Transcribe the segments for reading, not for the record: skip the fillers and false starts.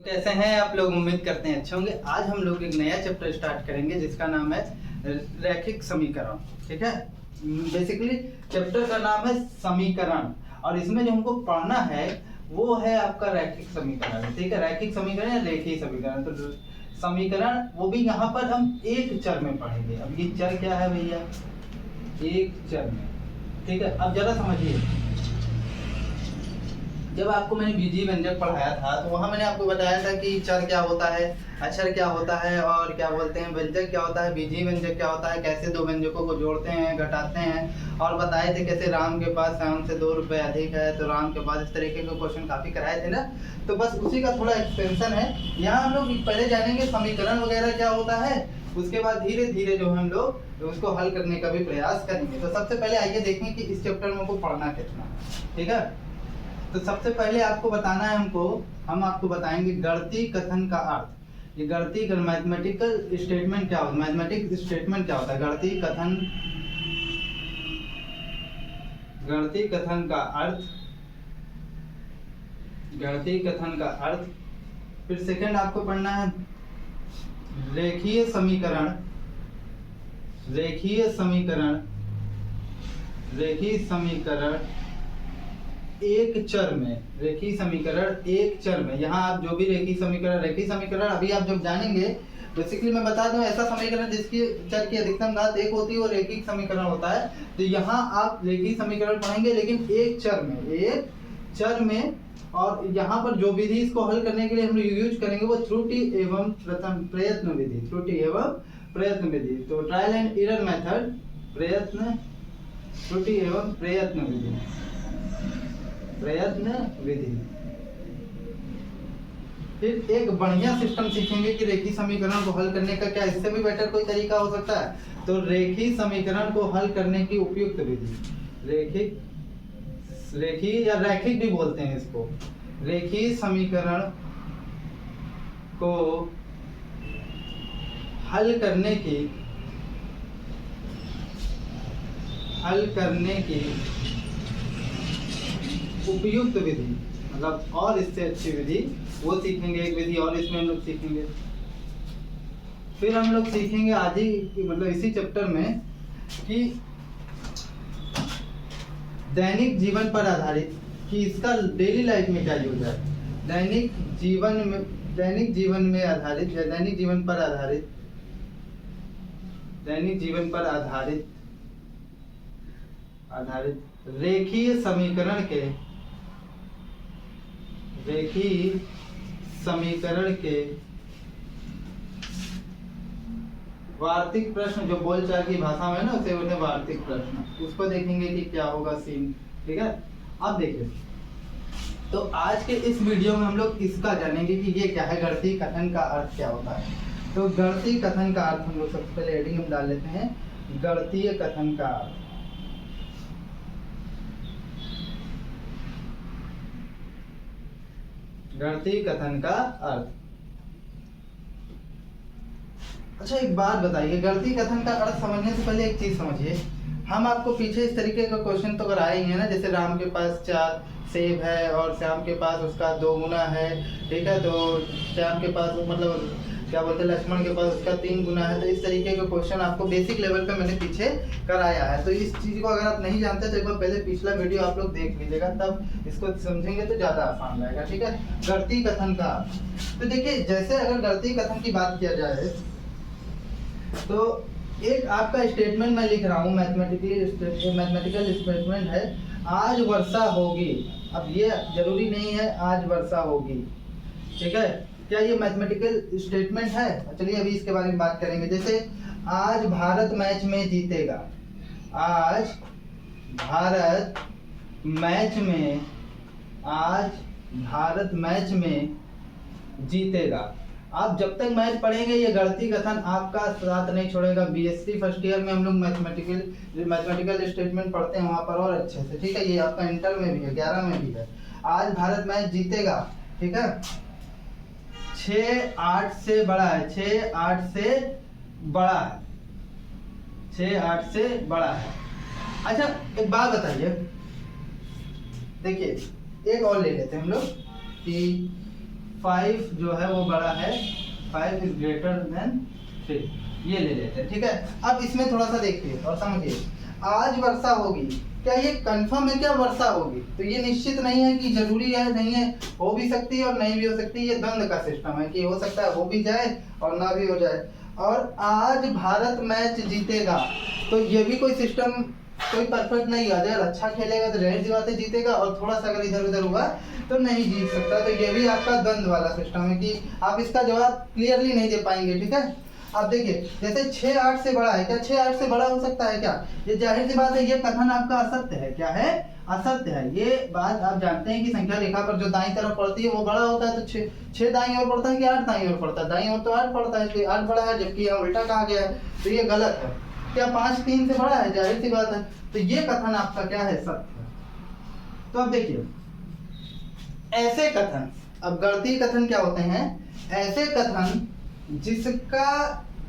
कैसे हैं आप लोग? उम्मीद करते हैं अच्छे होंगे। आज हम लोग एक नया चैप्टर स्टार्ट करेंगे जिसका नाम है रैखिक समीकरण। ठीक है, बेसिकली चैप्टर का नाम है समीकरण और इसमें जो हमको पढ़ना है वो है आपका रैखिक समीकरण। ठीक है, रैखिक समीकरण या रेखीय समीकरण। तो समीकरण वो भी यहाँ पर हम एक चर में पढ़ेंगे। अब ये चर क्या है भैया? एक चर में। ठीक है, अब जरा समझिए, जब आपको मैंने बीजीय व्यंजक पढ़ाया था तो वहां मैंने आपको बताया था कि चर क्या होता है, अक्षर क्या होता है और क्या बोलते हैं व्यंजक क्या होता है, बीजीय व्यंजक क्या होता है, कैसे दो व्यंजकों को जोड़ते हैं घटाते हैं, और बताए थे कैसे राम के पास श्याम से 2 रुपए अधिक है तो राम के पास, इस तरीके के क्वेश्चन काफी कराए थे ना। तो बस उसी का थोड़ा एक्सटेंशन है। यहाँ हम लोग पहले जानेंगे समीकरण वगैरह क्या होता है, उसके बाद धीरे धीरे जो हम लोग उसको हल करने का भी प्रयास करेंगे। तो सबसे पहले आइए देखें कि इस चैप्टर में हमको पढ़ना कितना। ठीक है, तो सबसे पहले आपको बताना है हम आपको बताएंगे गणितीय कथन का अर्थ। ये गणितीय मैथमेटिकल स्टेटमेंट क्या होता है, मैथमेटिक स्टेटमेंट क्या होता है, गणितीय कथन का अर्थ, गणितीय कथन का अर्थ। फिर सेकंड आपको पढ़ना है रेखीय समीकरण, रेखीय समीकरण, रेखीय समीकरण एक चर में, रेखीय समीकरण एक चर में। यहाँ आप जो भी रेखीय समीकरण अभी आप जब जानेंगे, बेसिकली मैं बता दूं ऐसा समीकरण जिसकी चर की अधिकतम घात 1 होती है वो रेखीय समीकरण होता है। तो यहाँ आप रेखीय समीकरण पढ़ेंगे लेकिन एक चर में। और यहाँ पर जो विधि इसको हल करने के लिए हम लोग यूज करेंगे वो त्रुटि एवं प्रयत्न विधि, त्रुटि एवं प्रयत्न विधि। तो ट्रायल एंड एरर मेथड, त्रुटि एवं प्रयत्न विधि। फिर एक बढ़िया सिस्टम सीखेंगे कि रेखीय समीकरण को हल करने का क्या इससे भी बेटर कोई तरीका हो सकता है। तो रेखीय समीकरण को हल करने की उपयुक्त विधि, रेखीय या रैखिक भी बोलते हैं इसको। रेखीय समीकरण को हल करने की उपयुक्त विधि, मतलब और इससे अच्छी विधि वो सीखेंगे। एक विधि और इसमें हम लोग सीखेंगे। फिर हम लोग सीखेंगे आज ही मतलब इसी चैप्टर में कि दैनिक जीवन पर आधारित, कि इसका डेली लाइफ में क्या यूज है, दैनिक जीवन में आधारित या दैनिक जीवन पर आधारित रेखीय समीकरण के वार्तिक प्रश्न, जो बोलचाल की भाषा में ना उसे बोलते हैं वार्तिक प्रश्न, उसको देखेंगे कि क्या होगा सीन। ठीक है, अब देखिए, तो आज के इस वीडियो में हम लोग इसका जानेंगे कि ये क्या है, गणितीय कथन का अर्थ क्या होता है। तो गणितीय कथन का अर्थ हम लोग सबसे पहले हेडिंग में डाल लेते हैं, गणितीय कथन का अर्थ। गणितीय कथन का अर्थ। अच्छा एक बात बताइए, गणितीय कथन का अर्थ समझने से पहले एक चीज समझिए। हम आपको पीछे इस तरीके का क्वेश्चन तो कराए ही है ना, जैसे राम के पास 4 सेब है और श्याम के पास उसका 2 गुना है। ठीक है, तो श्याम के पास मतलब क्या बोलते हैं लक्ष्मण के पास उसका 3 गुना है। तो इस तरीके का क्वेश्चन आपको बेसिक लेवल पे मैंने पीछे कराया है। तो इस चीज को अगर आप नहीं जानते तो एक बार पहले पिछला वीडियो आप लोग देख लीजिएगा, तब इसको समझेंगे तो ज्यादा आसान रहेगा। ठीक है, गणितीय कथन का। तो देखिए, जैसे अगर गणितीय कथन की बात किया जाए तो एक आपका स्टेटमेंट मैं लिख रहा हूँ, मैथमेटिकल स्टेटमेंट है, आज वर्षा होगी। अब ये जरूरी नहीं है आज वर्षा होगी। ठीक है, क्या ये मैथमेटिकल स्टेटमेंट है? चलिए अभी इसके बारे में बात करेंगे। जैसे आज भारत मैच में जीतेगा, आज भारत मैच में जीतेगा। आप जब तक मैच पढ़ेंगे ये गणितीय कथन आपका साथ नहीं छोड़ेगा। बीएससी फर्स्ट ईयर में हम लोग मैथमेटिकल स्टेटमेंट पढ़ते हैं वहां पर और अच्छे से। ठीक है, ये आपका इंटर में भी है, 11 में भी है। आज भारत मैच जीतेगा। ठीक है, 6-8 से बड़ा है, 6-8 से बड़ा है, 6-8 से बड़ा है। अच्छा एक बात बताइए, देखिए एक और ले लेते हैं हम लोग कि 5 जो है वो बड़ा है, 5 इज ग्रेटर देन 3, ये ले लेते हैं। ठीक है, अब इसमें थोड़ा सा देखिए और समझिए, आज वर्षा होगी, क्या ये कंफर्म है क्या वर्षा होगी? तो ये निश्चित नहीं है कि जरूरी है, नहीं है, हो भी सकती है और नहीं भी हो सकती है। ये द्वंद का सिस्टम है कि हो सकता है हो भी जाए और ना भी हो जाए। और आज भारत मैच जीतेगा, तो ये भी कोई सिस्टम कोई परफेक्ट नहीं है। अगर अच्छा खेलेगा तो जाहिर सी बात है जीतेगा, और थोड़ा सा अगर इधर उधर हुआ तो नहीं जीत सकता। तो ये भी आपका द्वंद वाला सिस्टम है कि आप इसका जवाब क्लियरली नहीं दे पाएंगे। ठीक है, अब देखिए, जैसे 6 8 से बड़ा है, क्या 6 8 से बड़ा हो सकता है क्या? ये जाहिर सी बात है, ये कथन आपका असत्य है। क्या है? असत्य है। ये बात आप जानते हैं कि संख्या रेखा पर जो दाईं तरफ पड़ती है वो बड़ा होता है। तो 6 दाईं ओर पड़ता है कि 8 दाईं ओर पड़ता है? दाईं ओर तो 8 पड़ता है, तो 8 बड़ा है, जबकि यहाँ उल्टा कहा गया है, तो ये गलत है। क्या 5 3 से बड़ा है? जाहिर सी बात है। तो ये कथन आपका क्या है? सत्य है। तो अब देखिए, ऐसे कथन, अब गणितीय कथन क्या होते हैं? ऐसे कथन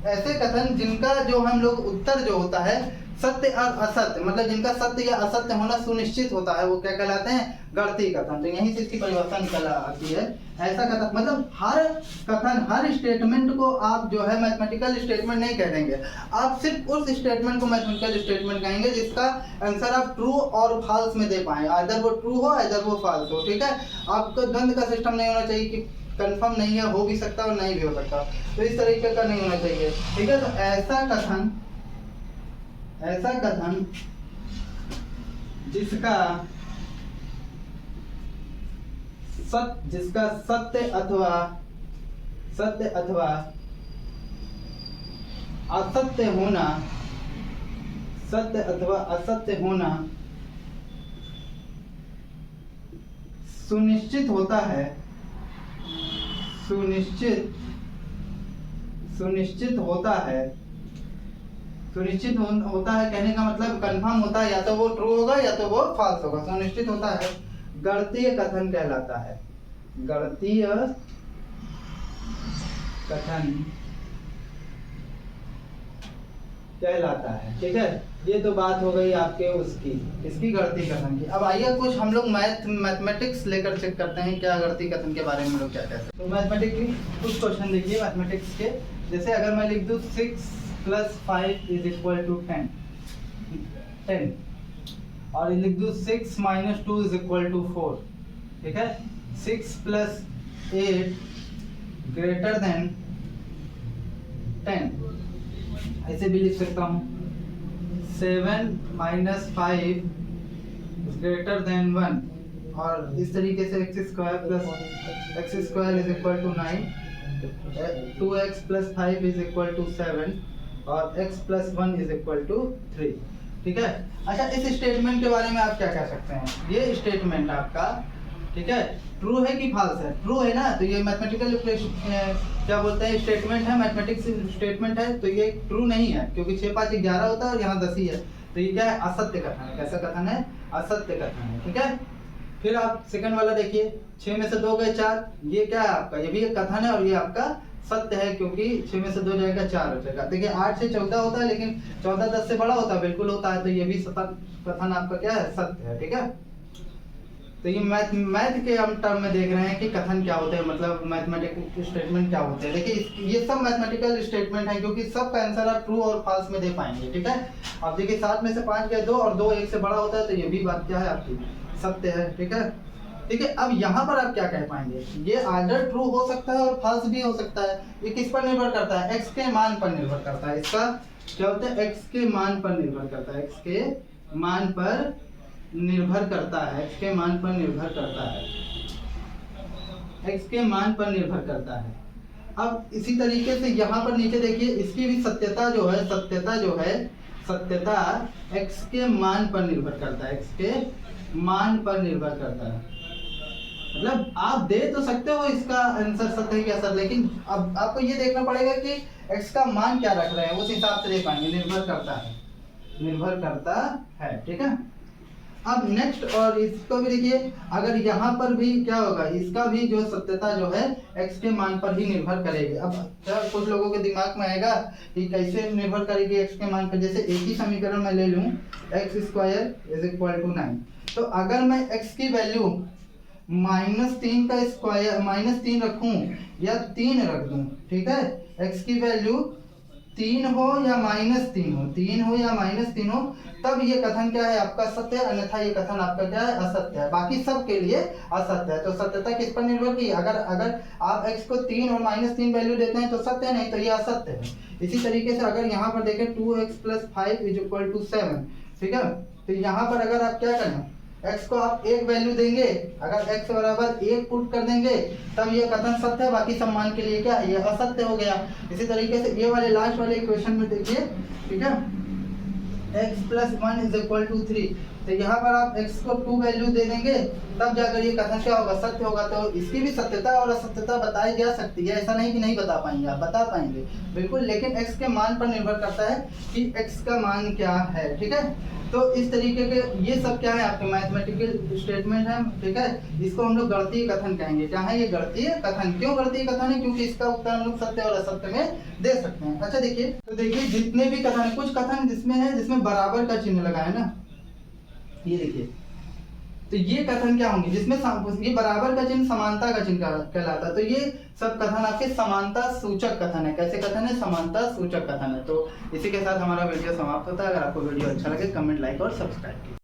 ऐसे कथन जिनका जो हम लोग उत्तर जो होता है सत्य और असत्य, मतलब जिनका सत्य या असत्य होना सुनिश्चित होता है, वो क्या कहलाते हैं? गणितीय कथन। तो यहीं से इसकी परिभाषा निकल आती है। ऐसा कथन मतलब हर कथन, हर स्टेटमेंट को आप जो है मैथमेटिकल स्टेटमेंट नहीं कह देंगे, आप सिर्फ उस स्टेटमेंट को मैथमेटिकल स्टेटमेंट कहेंगे जिसका आंसर आप ट्रू और फॉल्स में दे पाए। आइदर वो ट्रू हो, आइदर वो फॉल्स हो। ठीक है, आपको द्वंद का सिस्टम नहीं होना चाहिए कि कंफर्म नहीं है, हो भी सकता और नहीं भी हो सकता, तो इस तरीके का नहीं होना चाहिए। ठीक है, तो ऐसा कथन जिसका सत्य अथवा असत्य होना सुनिश्चित होता है कहने का मतलब कंफर्म होता है, या तो वो ट्रू होगा या तो वो फॉल्स होगा, सुनिश्चित होता है, गणितीय कथन कहलाता है। गणितीय कथन कहलाता है। ठीक है, ये तो बात हो गई आपके इसकी गणितीय कथन की। अब आइए कुछ हम लोग मैथमेटिक्स लेकर चेक करते हैं क्या गणितीय कथन के बारे में लोग क्या कहते हैं। तो मैथमेटिकली कुछ क्वेश्चन देखिए मैथमेटिक्स के। जैसे अगर मैं लिख दूं 6 + 5 = 10 और लिख दूं 6 - 2 = 4। ठीक है, 6 + 8 > 10, ऐसे भी लिख सकता हूँ। 7 - 5 > 1, और इस तरीके से x² = 9, 2x + 5 = 7 और x + 1 = 3। ठीक है, अच्छा इस स्टेटमेंट के बारे में आप क्या कह सकते हैं? ये स्टेटमेंट आपका ठीक है ट्रू है कि फॉल्स है? ट्रू है ना, तो ये मैथमेटिकल क्या बोलते हैं स्टेटमेंट है, मैथमेटिक्स स्टेटमेंट है, तो ये ट्रू नहीं है क्योंकि 6 5 11 होता है और यहाँ 10 ही है। तो ये क्या है? असत्य कथन है। कैसा कथन है? असत्य कथन है। ठीक है, फिर आप सेकंड वाला देखिए, 6 में से 2 गए 4, ये क्या है आपका? ये भी एक कथन है और ये आपका सत्य है क्योंकि 6 में से 2 जाएगा 4 हो जाएगा। देखिए 8 से 14 होता है, लेकिन 14 10 से बड़ा होता है, बिल्कुल होता है, तो ये भी कथन आपका क्या है? सत्य है। ठीक है, तो ये मैथ के हम टर्म में देख रहे हैं कि कथन क्या होते हैं, मतलब मैथमेटिकल स्टेटमेंट क्या होते हैं। देखिए ये सब मैथमेटिकल स्टेटमेंट है क्योंकि सब का आंसर आप ट्रू और फॉल्स में दे पाएंगे। ठीक है, अब देखिए 7 में से 5 गए 2 और 2 1 से बड़ा होता है, तो ये भी बात क्या है आपकी? सत्य है। ठीक है, ठीक है, अब यहाँ पर आप क्या कह पाएंगे? ये आइदर ट्रू हो सकता है और फॉल्स भी हो सकता है। ये किस पर निर्भर करता है? x के मान पर निर्भर करता है। इसका क्या होता है? x के मान पर निर्भर करता है। x के मान पर निर्भर करता है। x के मान पर निर्भर करता है। x के मान पर निर्भर करता है। अब इसी तरीके से यहाँ पर नीचे देखिए, इसकी भी सत्यता जो है सत्यता x के मान पर निर्भर करता है। x के मान पर निर्भर करता है, मतलब आप दे तो सकते हो इसका आंसर सत्य है कि असत्य, लेकिन अब आपको ये देखना पड़ेगा कि x का मान क्या रख रहे हैं, उस हिसाब से दे पाएंगे। निर्भर करता है। ठीक है, अब नेक्स्ट और इसको भी देखिए, अगर यहाँ पर भी क्या होगा? इसका भी जो सत्यता जो है x के मान पर ही निर्भर करेगी। अब क्या कुछ लोगों के दिमाग में आएगा कि कैसे निर्भर करेगी x के मान पर? जैसे एक ही समीकरण मैं ले लूँ, x² = 9, तो अगर मैं x की वैल्यू -3 का स्क्वायर -3 रखूं या 3 रख दूं, ठीक है, x की वैल्यू 3 हो या -3 हो, 3 हो या -3 हो, तब ये कथन क्या है आपका सत्य है, अन्यथा ये कथन आपका क्या है असत्य है। बाकी सब के लिए असत्य है। तो सत्यता किस पर निर्भर की, अगर अगर आप x को 3 और -3 वैल्यू देते हैं तो सत्य है, नहीं तो ये असत्य है। इसी तरीके से अगर यहाँ पर देखें 2x + 5 = 7, ठीक है, तो यहाँ पर अगर आप क्या करें, x को आप एक वैल्यू देंगे, अगर x बराबर 1 पुट कर देंगे तब ये कथन सत्य है, बाकी सब मान के लिए क्या है ये असत्य हो गया। इसी तरीके से ये वाले लास्ट वाले इक्वेशन में देखिए, ठीक है, x + 1 = 3, तो यहाँ पर आप x को 2 वैल्यू दे देंगे तब जाकर ये कथन क्या होगा सत्य होगा। तो इसकी भी सत्यता और असत्यता बताई जा सकती है, ऐसा नहीं कि नहीं बता पाएंगे, आप बता पाएंगे बिल्कुल, लेकिन x के मान पर निर्भर करता है कि x का मान क्या है, ठीक है। तो इस तरीके के ये सब क्या है आपके मैथमेटिकल स्टेटमेंट है, ठीक है, इसको हम लोग गणितीय कथन कहेंगे। क्या है ये गणितीय कथन, क्यों गणितीय कथन है, क्योंकि इसका उत्तर हम लोग सत्य और असत्य में दे सकते हैं। अच्छा देखिए, तो देखिए जितने भी कथन है, कुछ कथन जिसमें है जिसमें बराबर का चिन्ह लगा है ना, ये देखिए, तो ये कथन क्या होंगे जिसमें ये बराबर का चिन्ह समानता का चिन्ह कहलाता है। तो ये सब कथन आपके समानता सूचक कथन है। कैसे कथन है, समानता सूचक कथन है। तो इसी के साथ हमारा वीडियो समाप्त होता है। अगर आपको वीडियो अच्छा लगे कमेंट, लाइक और सब्सक्राइब कीजिए।